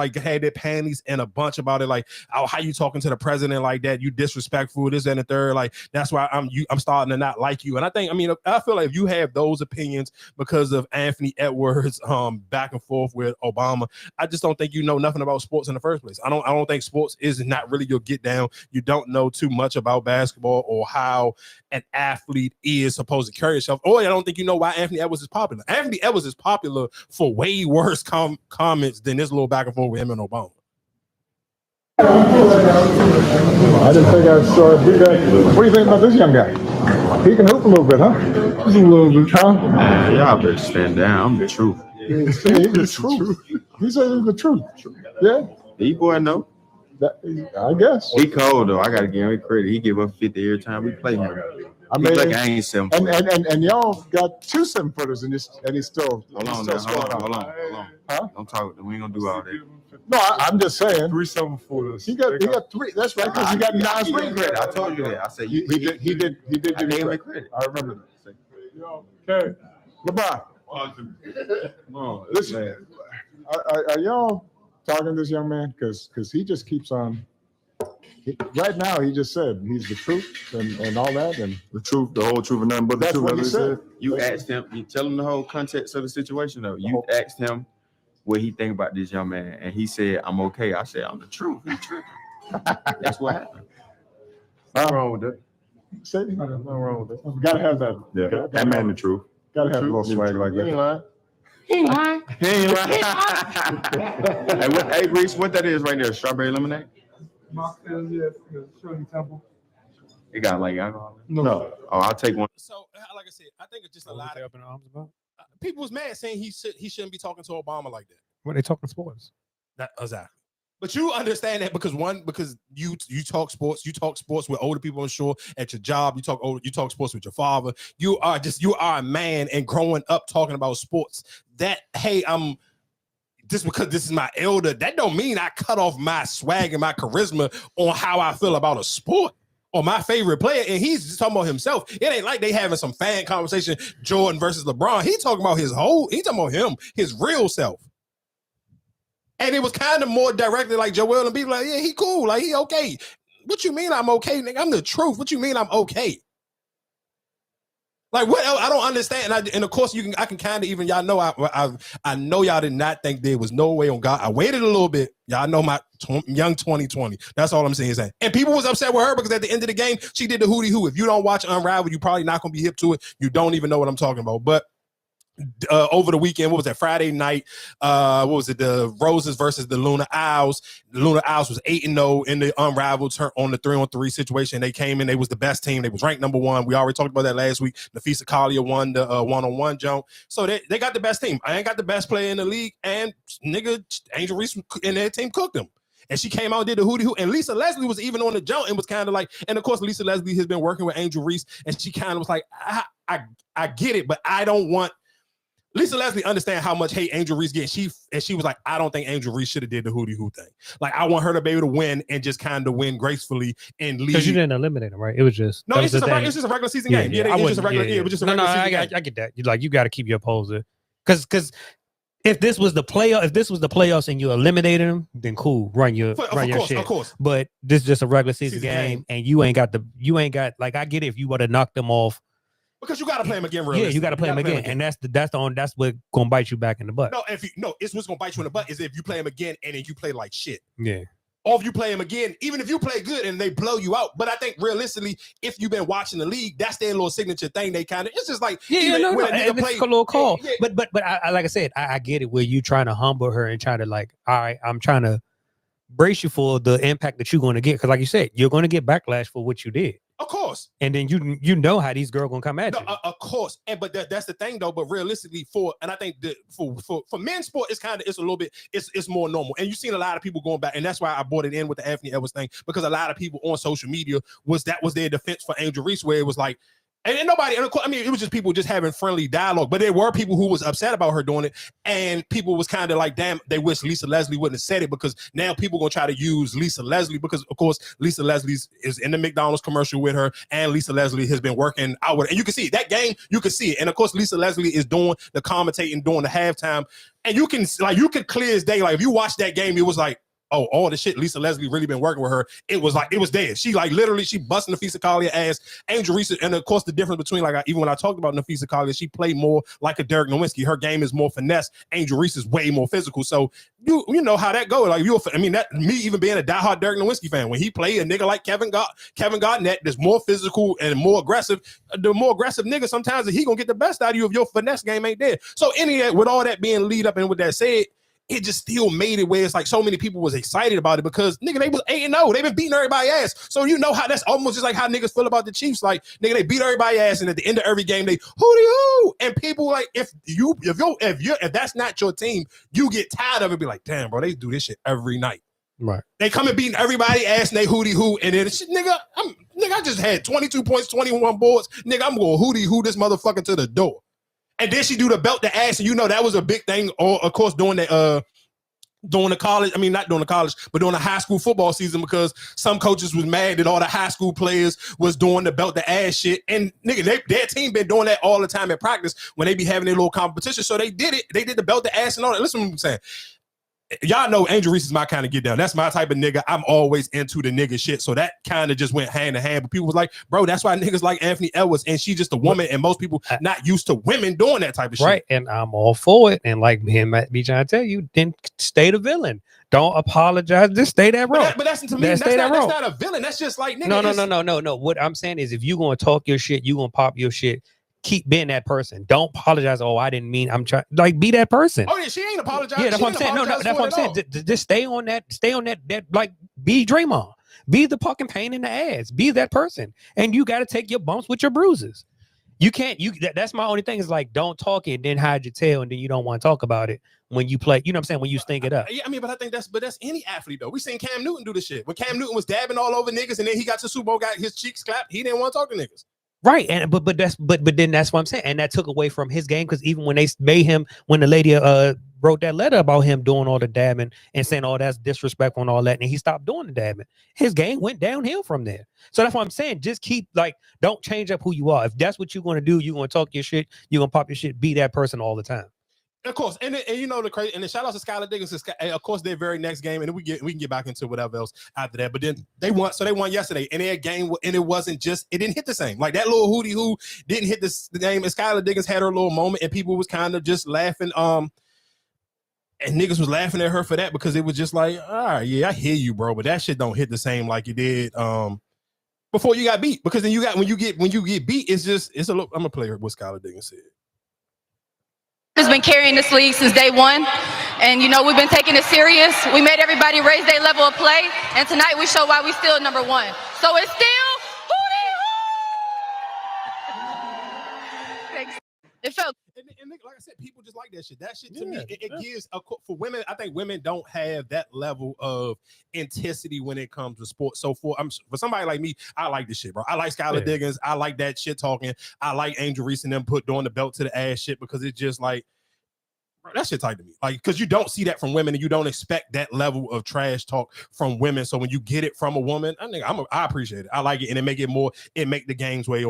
like had their panties in a bunch about it, like, oh, how you talking to the president like that? You disrespectful, this and the third. Like, that's why I'm starting to not like you. And I feel like if you have those opinions because of Anthony Edwards back and forth with Obama, I just don't think you know nothing about sports in the first place. I don't think sports is not really your get down. You don't know too much about basketball or how an athlete is supposed to carry himself. Or I don't think you know why Anthony Edwards is popular. Anthony Edwards is popular for way worse comments than this little back and forth with him and Obama. I didn't think I saw it. What do you think about this young guy? He can hoop a little bit, huh? Just a little bit, huh? Y'all better stand down. I'm the truth. He's the truth. He said he's the truth. Yeah. The boy know. I guess. He cold though. I gotta give him credit. He give up 50 every time we play him. I mean, like I ain't 7 foot. And y'all got 2 7-footers and he's still. Hold on. Huh? Don't talk. We ain't gonna do all that. No, I'm just saying. 3 7-footers. He got 3. That's right, because he got 9 ring credit. I told you that. I said he did. I gave him credit. I remember that. Okay, LeBron. Listen, are y'all talking to this young man? Because he just keeps on. Right now, he just said he's the truth and all that, and The truth, the whole truth, and nothing but the that's truth. what he said. You asked him. You tell him the whole context of the situation though. You asked him what he think about this young man, and he said, "I'm okay." I said, "I'm the truth." He tripping. That's what happened. Nothing wrong with that. Say, Nothing wrong with that. gotta have that. Yeah, that man the truth. Gotta have a little swag like He ain't that. lying. He ain't lying. Hey, Reese, what that is right there? Strawberry lemonade. Yes, Shirley Temple. It got like alcohol. No. Oh, I'll take one. So, like I said, I think it's just a lot of people was mad saying he shouldn't be talking to Obama like that. When they talking sports. Exactly. But you understand that because you talk sports with older people, I'm sure, at your job. You talk sports with your father. You are a man, and growing up talking about sports. That, hey, I'm just because this is my elder, that don't mean I cut off my swag and my charisma on how I feel about a sport or my favorite player. And he's just talking about himself. It ain't like they having some fan conversation, Jordan versus LeBron. He talking about he talking about him, his real self. And it was kind of more directly like Joel and be like, yeah, he cool, like he okay. What you mean I'm okay, nigga? I'm the truth. What you mean I'm okay? Like what else? I don't understand. And of course, I can kind of even, y'all know, I know y'all did not think there was no way on God. I waited a little bit. Y'all know my young 2020. That's all I'm saying. And people was upset with her because at the end of the game, she did the hootie hoo. If you don't watch Unraveled, you probably not going to be hip to it. You don't even know what I'm talking about. But over the weekend, what was that? Friday night, what was it? The Roses versus the Luna Owls. The Luna Owls was 8-0 in the Unraveled turn on the 3-on-3 situation. They came in, they was the best team. They was ranked number 1. We already talked about that last week. Nafisa Kalia won the 1-on-1 jump. So they got the best team. I ain't got the best player in the league, and nigga, Angel Reese in their team cooked them. And she came out and did the hootie hoo. And Lisa Leslie was even on the jump and was kind of like, and of course, Lisa Leslie has been working with Angel Reese, and she kind of was like, I get it, but I don't want. Lisa Leslie understand how much hate Angel Reese gets. She was like, I don't think Angel Reese should have did the hootie hoo thing. Like, I want her to be able to win and just kind of win gracefully and leave. Because you didn't eliminate him, right? It was just it's just a regular season game. Yeah, it was just a regular. It was just a regular season game. I get that. You got to keep your opposer because if this was the playoffs and you eliminated him, then cool, run your shit. Of course. But this is just a regular season game, and you ain't got like, I get it if you would have knocked them off. Because you got to play him again, Yeah, you got to play him again, and that's what gonna bite you back in the butt. It's what's gonna bite you in the butt is if you play him again and then you play like shit. Yeah. Or if you play him again, even if you play good and they blow you out. But I think realistically, if you've been watching the league, that's their little signature thing. They kind of, it's just like it's a little call. Yeah. But I like I said, I get it where you trying to humble her and trying to like, all right, I'm trying to brace you for the impact that you're going to get, because like you said, you're going to get backlash for what you did. Of course. And then you know how these girls gonna come at you. Of course. But that's the thing though. But realistically, and I think that for men's sport, it's a little bit, it's more normal. And you've seen a lot of people going back, and that's why I brought it in with the Anthony Edwards thing, because a lot of people on social media was their defense for Angel Reese, where it was like, And nobody, and of course, I mean, it was just people just having friendly dialogue, but there were people who was upset about her doing it, and people was kind of like, damn, they wish Lisa Leslie wouldn't have said it, because now people gonna try to use Lisa Leslie, because of course Lisa Leslie is in the McDonald's commercial with her, and Lisa Leslie has been working out with her. And you can see it. That game, you can see it. And of course, Lisa Leslie is doing the commentating, doing the halftime, and you could clear as day, like if you watch that game, it was like, oh, all the shit Lisa Leslie really been working with her. It was there. She like literally, she busting Nafisa Collier ass. Angel Reese, and of course the difference between, like, even when I talked about Nafisa Collier, she played more like a Derek Nowinski. Her game is more finesse. Angel Reese is way more physical. So you know how that goes. Like me even being a diehard Derek Nowinski fan, when he played a nigga like Kevin Garnett, that's more physical and more aggressive. The more aggressive nigga, sometimes he gonna get the best out of you if your finesse game ain't there. So with all that being lead up, and with that said, it just still made it where it's like so many people was excited about it, because nigga, they was 8-0. They been beating everybody's ass. So you know how that's almost just like how niggas feel about the Chiefs. Like, nigga, they beat everybody's ass, and at the end of every game, they hooty-hoo. And people like, if that's not your team, you get tired of it. Be like, damn, bro, they do this shit every night. Right. They come and beating everybody's ass, and they hooty-hoo. And then shit, nigga, I just had 22 points, 21 boards. Nigga, I'm going hooty-hoo this motherfucker to the door. And then she do the belt the ass, and you know that was a big thing. Or of course during the college, I mean not during the college, but during the high school football season, because some coaches was mad that all the high school players was doing the belt the ass shit. And nigga, their team been doing that all the time at practice when they be having their little competition. So they did it. They did the belt the ass and all that. Listen to what I'm saying. Y'all know Angel Reese is my kind of get down. That's my type of nigga. I'm always into the nigga shit. So that kind of just went hand in hand. But people was like, bro, that's why niggas like Anthony Edwards, and she's just a woman, and most people not used to women doing that type of shit. Right. And I'm all for it. And like him be trying to tell you, then stay the villain. Don't apologize. Just stay that role. But that's to me, that's not a villain. That's just like, nigga. No. What I'm saying is, if you gonna talk your shit, you gonna pop your shit. Keep being that person. Don't apologize. Oh, I didn't mean. I'm trying. Like, be that person. Oh yeah, she ain't apologizing. Yeah, that's what I'm saying. No, that's what I'm saying. Just stay on that. Stay on that. That, like, be Draymond. Be the fucking pain in the ass. Be that person. And you got to take your bumps with your bruises. You can't. That's my only thing. Is like, don't talk it, then hide your tail, and then you don't want to talk about it when you play. You know what I'm saying? When you stink it up. Yeah, I mean, but I think that's any athlete though. We seen Cam Newton do the shit. When Cam Newton was dabbing all over niggas, and then he got to Super Bowl, got his cheeks clapped. He didn't want to talk to niggas. Right, and but then that's what I'm saying, and that took away from his game, because even when they made him, when the lady wrote that letter about him doing all the dabbing and saying, oh, that's disrespectful and all that, and he stopped doing the dabbing, his game went downhill from there. So that's what I'm saying. Just keep, like, don't change up who you are. If that's what you're going to do, you're going to talk your shit, you're going to pop your shit, be that person all the time. Of course, and you know the crazy, and the shout out to Skylar Diggins. Of course, their very next game, and then we can get back into whatever else after that. But then they won yesterday, and their game, and it didn't hit the same. Like, that little hootie hoo didn't hit the game. And Skylar Diggins had her little moment, and people was kind of just laughing. And niggas was laughing at her for that, because it was just like, all right, yeah, I hear you, bro, but that shit don't hit the same like it did before you got beat. Because then when you get beat, it's a little. I'm gonna play what Skylar Diggins said. Has been carrying this league since day one, and we've been taking it serious. We made everybody raise their level of play, and tonight we show why we still number one. So it's still hootie hoo. It felt. And like I said, people just like that shit. That shit to me, it gives for women. I think women don't have that level of intensity when it comes to sports. So for somebody like me, I like this shit, bro. I like Skylar Diggins. I like that shit talking. I like Angel Reese and them doing the belt to the ass shit, because it's just like, bro, that shit tight to me. Like, because you don't see that from women, and you don't expect that level of trash talk from women. So when you get it from a woman, I appreciate it. I like it, and it make the games way on.